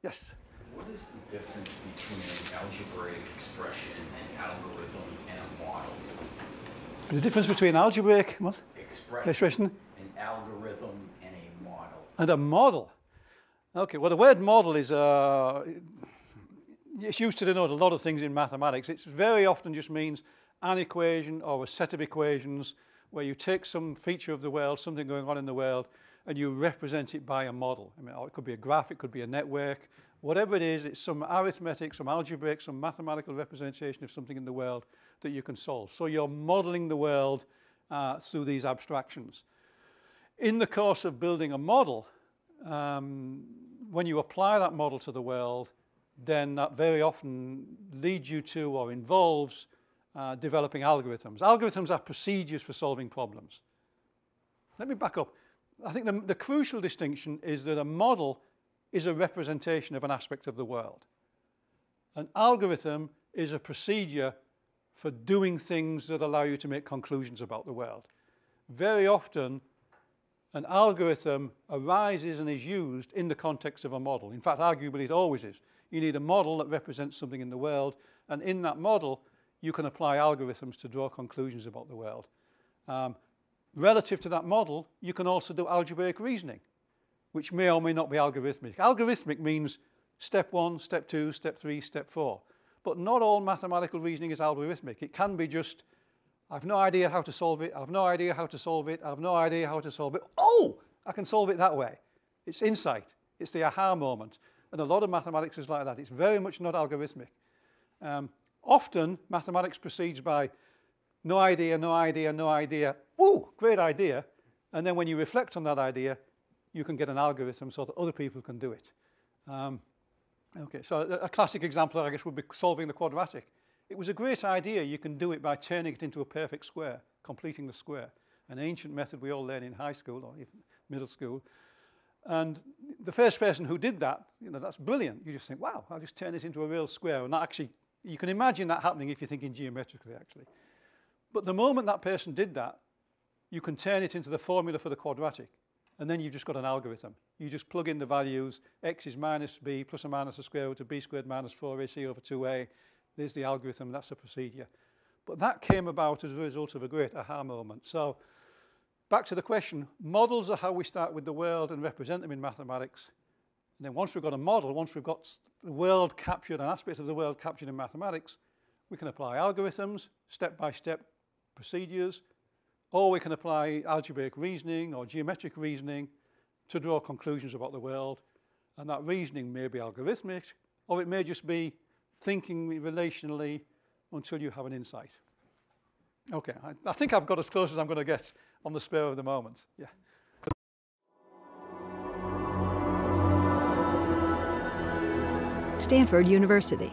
Yes? What is the difference between an algebraic expression, an algorithm, and a model? The difference between algebraic what? Expression, an algorithm, and a model. And a model. Okay, well, the word model is it's used to denote a lot of things in mathematics. It very often just means an equation or a set of equations where you take some feature of the world, something going on in the world, and you represent it by a model. I mean, it could be a graph, it could be a network. Whatever it is, it's some arithmetic, some algebraic, some mathematical representation of something in the world that you can solve. So you're modeling the world through these abstractions. In the course of building a model, when you apply that model to the world, then that very often leads you to or involves developing algorithms. Algorithms are procedures for solving problems. Let me back up. I think the crucial distinction is that a model is a representation of an aspect of the world. An algorithm is a procedure for doing things that allow you to make conclusions about the world. Very often, an algorithm arises and is used in the context of a model. In fact, arguably it always is. You need a model that represents something in the world, and in that model, you can apply algorithms to draw conclusions about the world. Relative to that model, you can also do algebraic reasoning, which may or may not be algorithmic. Algorithmic means step 1, step 2, step 3, step 4. But not all mathematical reasoning is algorithmic. It can be just, I've no idea how to solve it, I've no idea how to solve it, I've no idea how to solve it. Oh, I can solve it that way. It's insight. It's the aha moment. And a lot of mathematics is like that. It's very much not algorithmic. Often, mathematics proceeds by no idea, no idea, no idea. Ooh, great idea. And then when you reflect on that idea, you can get an algorithm so that other people can do it. Okay, so a classic example, I guess, would be solving the quadratic. It was a great idea. You can do it by turning it into a perfect square, completing the square. An ancient method we all learn in high school or even middle school. And the first person who did that, you know, that's brilliant. You just think, wow, I'll just turn this into a real square. And that actually, you can imagine that happening if you're thinking geometrically, actually. But the moment that person did that, you can turn it into the formula for the quadratic. And then you've just got an algorithm. You just plug in the values. X is minus b plus or minus the square root of b squared minus 4ac over 2a. There's the algorithm. That's the procedure. But that came about as a result of a great aha moment. So back to the question, models are how we start with the world and represent them in mathematics. And then once we've got a model, once we've got the world captured, an aspect of the world captured in mathematics, we can apply algorithms, step-by-step procedures, or we can apply algebraic reasoning or geometric reasoning to draw conclusions about the world. And that reasoning may be algorithmic, or it may just be thinking relationally until you have an insight. Okay, I think I've got as close as I'm going to get on the spur of the moment. Yeah. Stanford University.